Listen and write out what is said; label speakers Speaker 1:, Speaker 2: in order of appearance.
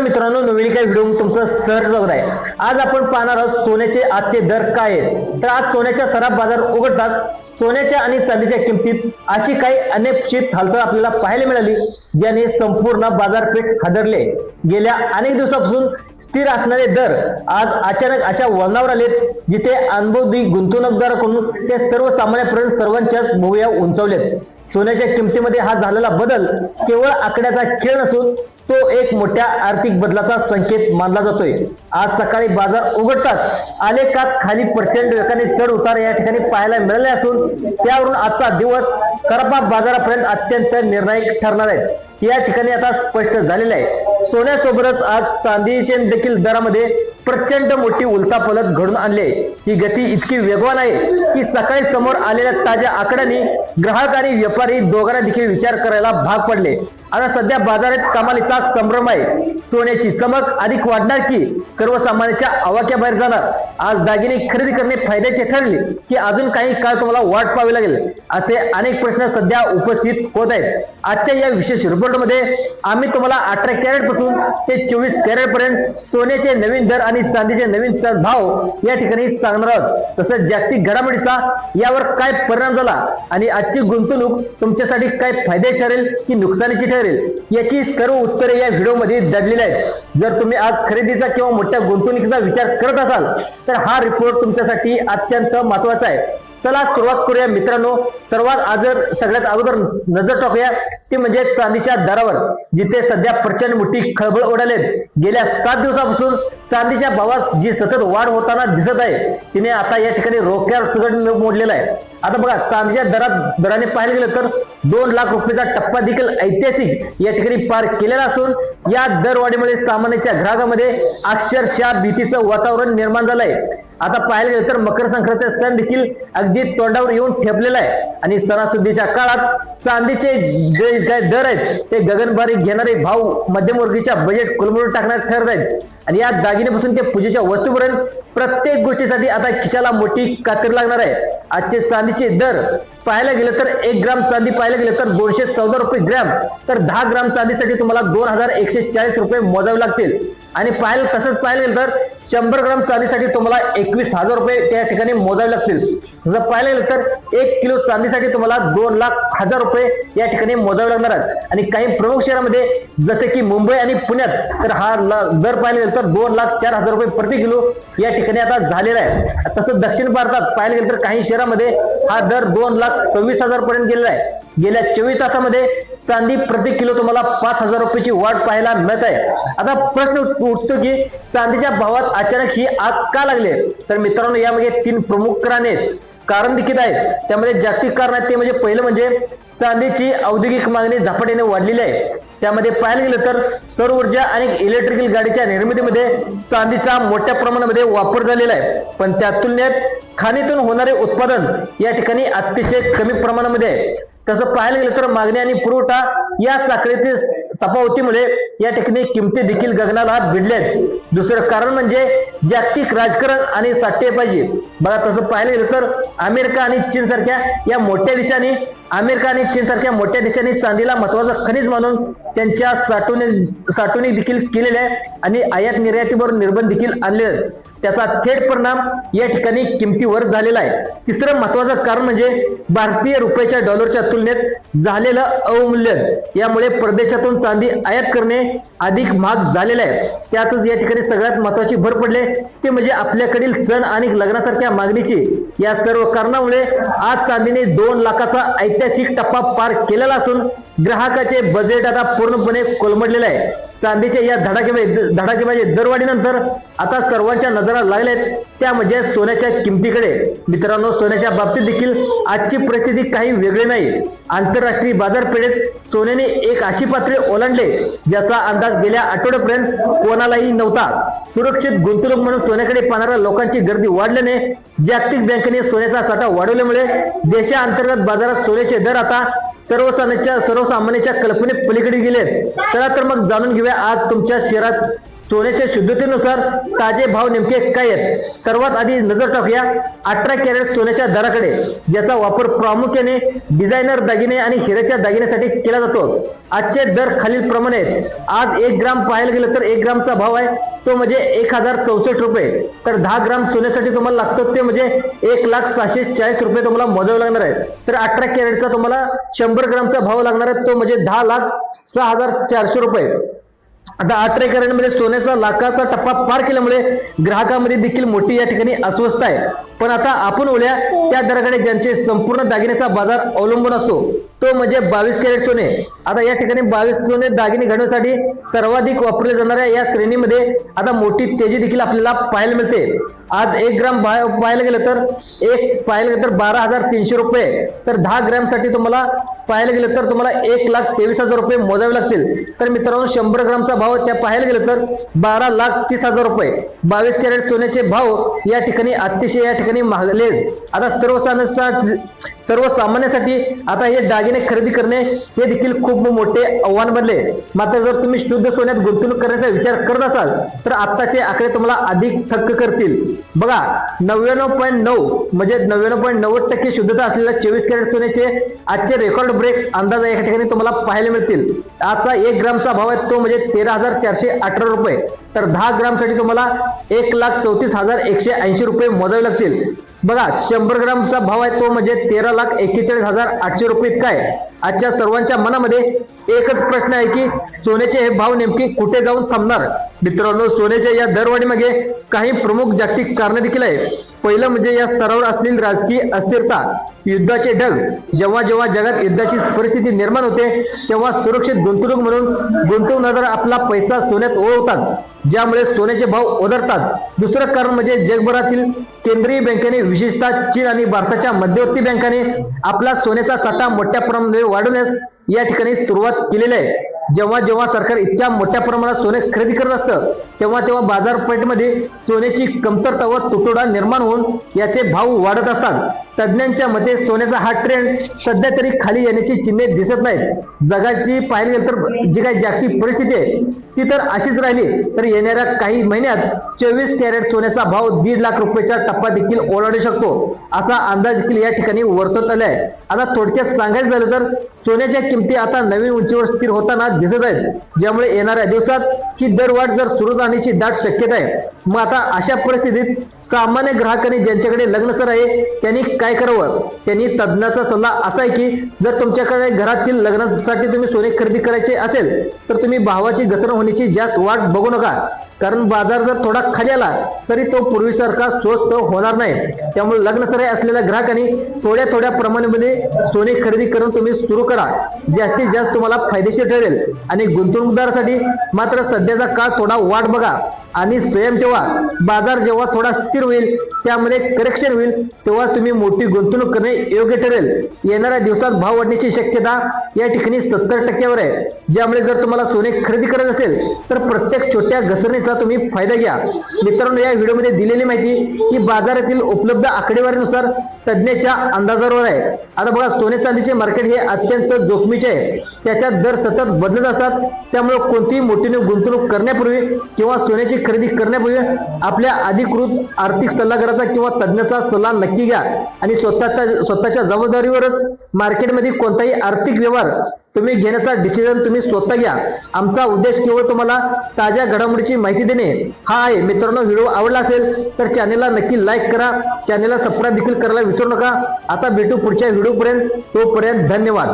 Speaker 1: मित्रांनो, नवीन काही व्हिडिओ तुमचं सहर्ष स्वागत आहे। आज आपण पाहणार आहोत सोन्याचे आजचे दर काय आहेत। तर आज सोन्याच्या सराफ बाजार उघडताच सोन्याच्या आणि चांदीच्या किमतीत अशी काही अनपेक्षित हालचाल आपल्याला पाहायला मिळाली, ज्याने संपूर्ण बाजारपेठ हादरले। गेल्या अनेक दिवसांपासून स्थिर असणारे दर आज अचानक अशा वळणावर आलेत, जिथे अनुभवी गुंतवणूकदाराकडून ते सर्वसामान्यांपर्यंत सर्वांच्याच भुवया उंचावलेत। सोन्याच्या किमतीमध्ये हा झालेला बदल केवळ आकड्याचा खेळ नसून तो एक मोठ्या आर्थिक बदलाचा संकेत मानला जातोय। आज सकाळी बाजार उघडताच आलेखात खाली प्रचंड वेगाने चढ उतार या ठिकाणी पाहायला मिळाले असून त्यावरून आजचा दिवस सराफा बाजारापर्यंत अत्यंत निर्णायक ठरणार आहे, या ठिकाणी आता स्पष्ट झालेलं आहे। सोन्यासोबतच आज चांदीचे देखील दरामध्ये प्रचंड मोठी उलथापालथ घडून आणले। ही गती इतकी वेगवान आहे की सकाळी समोर आलेल्या ताज्या आकड्यांनी ग्राहक आणि व्यापारी दोघांना देखील विचार करायला भाग पडले। आता सध्या बाजारात कमालीचा संभ्रम आहे। सोन्याची चमक अधिक वाढणार की सर्वसामान्यांच्या आवाक्याबाहेर जाणार? आज दागिने खरेदी करणे फायद्याचे ठरले की अजून काही काळ तुम्हाला वाट पाहावी लागेल? असे अनेक प्रश्न सध्या उपस्थित होत आहेत। आजच्या या विशेष रिपोर्टमध्ये आम्ही तुम्हाला 18 कॅरेट पासून ते 24 कॅरेट पर्यंत सोन्याचे नवीन दर आणि चांदीचे नवीन भाव या ठिकाणी सांगणार आहोत। तसंच जागतिक घडामोडीचा यावर काय परिणाम झाला आणि आजची गुंतवणूक तुमच्यासाठी काय फायदे ठरेल की नुकसानीची ठरेल, याची सर्व उत्तरे या व्हिडिओमध्ये दडलेली आहेत। जर तुम्ही आज खरेदीचा किंवा मोठ्या गुंतवणुकीचा विचार करत असाल तर हा रिपोर्ट तुमच्यासाठी अत्यंत महत्त्वाचा आहे। चला सुरुवात करूया मित्रांनो। सगळ्यात अगोदर नजर टाकूया ते म्हणजे चांदीच्या दरावर, जिथे सध्या प्रचंड मोठी खळबळ उडाली आहे। गेल्या 7 दिवसापासून चांदीच्या भावात जी सतत वाढ होताना दिसत आहे, तिने आता या ठिकाणी रोक्यावर सगळ मोडलेला आहे। आता बघा, चांदीच्या दराने पाहायला गेलं तर 2 लाख रुपयाचा टप्पा देखील ऐतिहासिक या ठिकाणी पार केलेला असून या दरवाढीमुळे सामान्यांच्या ग्राहकांमध्ये अक्षरशः भीतीचं वातावरण निर्माण झालंय। आता पाहायला गेलं तर मकर संक्रांतीचा सण देखील अगदी तोंडावर येऊन ठेपलेला आहे आणि सणासुदीच्या काळात चांदीचे जे दर आहेत ते गगनबारी घेणारे भाव मध्यमवर्गीच्या बजेट कुलमुळून टाकणार ठरत आहेत। आणि या दागिन्यापासून ते पूजेच्या वस्तूपर्यंत प्रत्येक गोष्टीसाठी आता खिशाला मोठी कातर लागणार आहे। आजचे चांदीचे दर पाहायला गेलं तर 1 ग्राम चांदी पाहायला गेलं तर 214 रुपये ग्रॅम, तर 10 ग्राम चांदीसाठी तुम्हाला 2140 रुपये मोजावे लागतील। आणि तसंच पाहायला गेलं तर 100 ग्राम चांदीसाठी तुम्हाला 21,000 रुपये त्या ठिकाणी मोजावे लागतील। जर पाहायला गेलं तर 1 किलो चांदीसाठी तुम्हाला 2,00,000 रुपये या ठिकाणी मोजावे लागणार आहेत। आणि काही प्रमुख शहरांमध्ये जसे की मुंबई आणि पुण्यात तर हा दर पाहायला गेलं तर 2,04,000 रुपये प्रति किलो या ठिकाणी आता झालेला आहे। तसंच दक्षिण भारतात पाहायला गेलं तर काही शहरांमध्ये हा दर 2,26,000 पर्यंत गेलेला आहे। गेल्या 24 तासामध्ये चांदी प्रति किलो तुम्हाला 5,000 रुपयाची वाढ पाहायला मिळत आहे। आता प्रश्न उठतो की चांदीच्या भावात अचानक ही आग का लागली? तर मित्रांनो, यामध्ये 3 प्रमुख कारण देखील आहेत। त्यामध्ये जागतिक कारण आहेत, ते म्हणजे पहिलं म्हणजे चांदीची औद्योगिक मागणी झपाट्याने वाढलेली आहे। त्यामध्ये पाहायला गेलं तर सौर ऊर्जा आणि इलेक्ट्रिकल गाडीच्या निर्मितीमध्ये चांदीचा मोठ्या प्रमाणामध्ये वापर झालेला आहे, पण त्या तुलनेत खाणीतून होणारे उत्पादन या ठिकाणी अतिशय कमी प्रमाणामध्ये आहे। तसं पाहायला गेलं तर मागणी आणि पुरवठा या साखळीतील तफावतीमुळे या ठिकाणी किमती देखील गगनाला भिडल्यात। दुसरं कारण म्हणजे जागतिक राजकारण आणि साठेबाजी। बघा, तसं पाहायला गेलं तर अमेरिका आणि चीन सारख्या मोठ्या देशांनी चांदीला महत्वाचं खनिज मानून त्यांच्या साठवणूक देखील केलेल्या आहे आणि आयात निर्यातीवर निर्बंध देखील आणले आहेत। त्याचा थेट परिणाम या ठिकाणी किमतीवर झालेला आहे। तिसरं महत्वाचं कारण म्हणजे भारतीय रुपयाच्या डॉलरच्या तुलनेत झालेलं अवमूल्यन। यामुळे परदेशातून चांदी आयात करणे अधिक महाग झालेलं आहे। त्यातच या ठिकाणी सगळ्यात महत्वाची भर पडले ते म्हणजे आपल्याकडील सण आणि लग्नासारख्या मागणीची। या सर्व कारणामुळे आज चांदीने 2 लाखाचा ऐतिहासिक टप्पा पार केलेला असून ग्राहकाचे बजेट आता पूर्णपणे कोलमडलेले आहे। चांदीच्या या धडाकेबाजी दरवाढीनंतर आता सर्वांच्या नजरा लागल्यात त्या म्हणजे सोन्याच्या किमतीकडे। मित्रांनो, सोन्याच्या बाबतीत देखील आजची परिस्थिती काही वेगळी नाही। आंतरराष्ट्रीय बाजारपेठेत सोन्याने एक अशी पातळी ओलांडले ज्याचा अंदाज गेल्या आठवड्यापर्यंत कोणालाही नव्हता। सुरक्षित गुंतवणूक म्हणून सोन्याकडे पाहणाऱ्या लोकांची गर्दी वाढल्याने जागतिक बँकेने सोन्याचा साठा वाढवल्यामुळे देशांतर्गत बाजारात सोन्याचे दर आता सर्वसामान्यांच्या कल्पने पलीकडे गेलेत। चला तर मग जाणून घेऊया आज तुमच्या शहरात सोन्याच्या शुद्धतेनुसार ताजे भाव नेमके काय आहेत सर्वात आधी नजर टाकूया 18 कॅरेट सोन्याच्या दराकडे, ज्याचा वापर प्रामुख्याने डिझायनर दागिने आणि हिऱ्याच्या दागिन्यासाठी केला जातो। आजचे दर खालील प्रमाणे आहेत। आज 1 ग्राम पाहायला गेलं तर 1 ग्रामचा भाव आहे तो म्हणजे 1064 रुपये, तर 10 ग्राम सोन्यासाठी तुम्हाला लागतो ते म्हणजे 1,640,000 रुपये तुम्हाला मोजावे लागणार आहे। तर 18 कॅरेटचा तुम्हाला 100 ग्रामचा भाव लागणार आहे तो म्हणजे 10,06,400 रुपये। आता 18 कॅरेटमध्ये सोन्याचा लाखाचा टप्पा पार केल्यामुळे ग्राहकांमध्ये देखील मोठी या ठिकाणी अस्वस्थ आहे। पण आता आपण बोलूया त्या दराकडे ज्यांचे संपूर्ण दागिन्याचा बाजार अवलंबून असतो तो म्हणजे 22 कॅरेट सोने। आता या ठिकाणी 22 सोने दागिने घडवण्यासाठी सर्वाधिक वापरले जाणाऱ्या या श्रेणीमध्ये आता मोठी तेजी देखील आपल्याला पाहायला मिळते। आज 1 ग्राम पाहायला गेलं तर 12,300 रुपये, तर 10 ग्रॅम साठी तुम्हाला पाहायला गेलं तर तुम्हाला 1,23,000 रुपये मोजावे लागतील। तर मित्रांनो 100 ग्रामचा भाव त्या पाहायला गेलं तर 12,30,000 रुपये। 22 कॅरेट सोन्याचे भाव या ठिकाणी अतिशय या ठिकाणी महागले। आता सर्वसामान्यांसाठी आता हे दागिने खरेदी करणे हे देखील खूप मोठे आव्हान बनले। मात्र जर तुम्ही शुद्ध सोन्यात गुंतवणूक करण्याचा विचार करत असाल तर आताचे आकडे तुम्हाला अधिक थक्क करतील। बघा 99.9 म्हणजे 99.90% शुद्धता असलेल्या 24 कॅरेट सोन्याचे आजचे रेकॉर्ड ब्रेक अंदाज या ठिकाणी तुम्हाला पाहायला मिळतील। आजचा 1 ग्रामचा भाव आहे तो म्हणजे 13,418 रुपये, तर 10 ग्राम साठी तुम्हाला 1,34,180 रुपये मोजावे लागतील। बघा 100 ग्रामचा भाव आहे तो म्हणजे 13,41,800 रुपये इतका आहे। आजच्या सर्वांच्या मनामध्ये एकच प्रश्न आहे की सोन्याचे हे भाव नेमके कुठे जाऊन थांबणार। मित्रांनो सोन्याच्या या दरवाढीमागे काही प्रमुख जागतिक कारणे देखील आहेत। पहिलं म्हणजे या स्तरावर असलेली राजकीय अस्थिरता, युद्धाचे ढग। जेव्हा जेव्हा जगात युद्धाची परिस्थिती निर्माण होते तेव्हा सुरक्षित गुंतवणूक म्हणून गुंतवणूकदार आपला पैसा सोन्यात ओळखतात, ज्यामुळे सोन्याचे भाव उतरतात। दुसरं कारण म्हणजे जगभरातील केंद्रीय बँकेने विशेषतः चीन आणि भारताच्या मध्यवर्ती बँकांनी आपला सोन्याचा साठा मोठ्या प्रमाणात वाढवण्यास या ठिकाणी सुरुवात केलेली आहे। जेव्हा जेव्हा सरकार इतक्या मोठ्या प्रमाणात सोने खरेदी करत असतं तेव्हा तेव्हा बाजारपेठेमध्ये सोन्याची कमतरता व तुटवडा निर्माण होऊन याचे भाव वाढत असतात। तज्ञांच्या मते सोन्याचा हा ट्रेंड सध्या तरी खाली येण्याची चिन्हे दिसत नाहीत। जगाची पाहिली गेली तर जी काही जागतिक परिस्थिती आहे ती तर अशीच राहिली तर येणाऱ्या काही महिन्यात 24 कॅरेट सोन्याचा भाव 1.5 लाख रुपयाचा टप्पा देखील ओलांडू शकतो असा अंदाज देखील या ठिकाणी वर्तवण्यात आला आहे। आता थोडक्यात सांगायचं झालं तर सोन्याच्या किमती आता नवीन उंचीवर स्थिर होताना दिसत आहेत, ज्यामुळे येणाऱ्या दिवसात ही दरवाढ जर सुरू राहण्याची दाट शक्यता आहे। मग आता अशा परिस्थितीत सामान्य ग्राहकांनी ज्यांच्याकडे लग्नसर आहे त्यांनी काय करावं? त्यांनी तज्ञाचा सल्ला असा आहे की जर तुमच्याकडे घरातील लग्नासाठी तुम्ही सोने खरेदी करायचे असेल तर तुम्ही भावाची घसरण होण्याची जास्त वाट बघू नका, कारण बाजार जर थोडा खाली आला तरी तो पूर्वीसारखा स्वस्त होणार नाही। त्यामुळे लग्नसराई असलेल्या ग्राहकांनी थोड्या थोड्या प्रमाणामध्ये सोने खरेदी करून तुम्ही सुरू करा, जास्तीत जास्त तुम्हाला फायदेशीर ठरेल। आणि गुंतवणूकदारासाठी मात्र सध्याचा काळ थोडा वाट बघा आणि संयम ठेवा। बाजार जेव्हा थोडा स्थिर होईल त्यामध्ये करेक्शन होईल तेव्हा तुम्ही मोठी गुंतवणूक करणे योग्य ठरेल। येणाऱ्या दिवसात भाव वाढण्याची शक्यता या ठिकाणी 70% आहे, ज्यामुळे जर तुम्हाला सोने खरेदी करायचे असेल तर प्रत्येक छोट्या घसरणीचा तुम्ही फायदा घ्या। मित्रांनो या व्हिडिओमध्ये दिलेली माहिती ही बाजारातील उपलब्ध आकडेवारीनुसार तज्ञांच्या अंदाजावर आहे। आता बघा सोने चांदीचे मार्केट हे अत्यंत जोखमीचे आहे, त्याच्यात दर सतत बदलत असतात। त्यामुळे कोणतीही मोठीने गुंतवणूक करण्यापूर्वी किंवा सोन्याची खरेदी करण्यापूर्वी आपल्या अधिकृत आर्थिक सल्लागाराचा किंवा तज्ञाचा सल्ला नक्की घ्या आणि स्वतःच्या जबाबदारीवरच मार्केटमध्ये कोणताही आर्थिक व्यवहार तुम्ही घेण्याचा डिसिजन तुम्ही स्वतः घ्या। आमचा उद्देश केवळ तुम्हाला ताज्या घडामोडीची माहिती देणे हा आहे। मित्रांनो व्हिडिओ आवडला असेल तर चॅनेलला नक्की लाईक करा, चॅनेलला सबस्क्राईब देखील करायला विसरू नका। आता भेटू पुढच्या व्हिडिओपर्यंत, तोपर्यंत धन्यवाद।